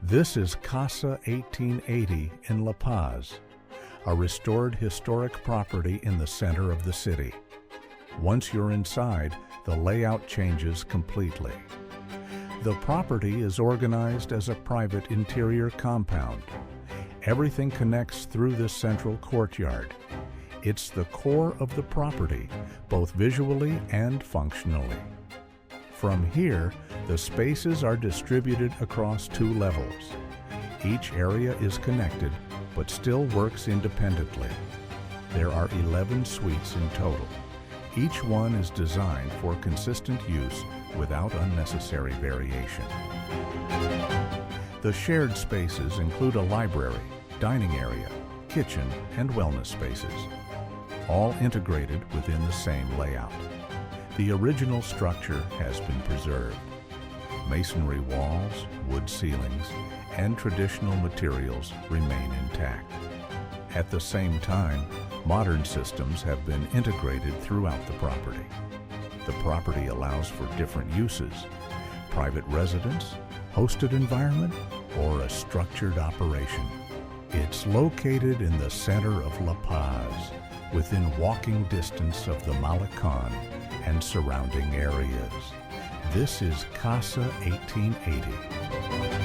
This is Casa 1880 in La Paz, a restored historic property in the center of the city. Once you're inside, the layout changes completely. The property is organized as a private interior compound. Everything connects through this central courtyard. It's the core of the property, both visually and functionally. From here, the spaces are distributed across 2 levels. Each area is connected, but still works independently. There are 11 suites in total. Each one is designed for consistent use without unnecessary variation. The shared spaces include a library, dining area, kitchen, and wellness spaces, all integrated within the same layout. The original structure has been preserved. Masonry walls, wood ceilings, and traditional materials remain intact. At the same time, modern systems have been integrated throughout the property. The property allows for different uses: private residence, hosted environment, or a structured operation. It's located in the center of La Paz, within walking distance of the Malecón and surrounding areas. This is Casa 1880.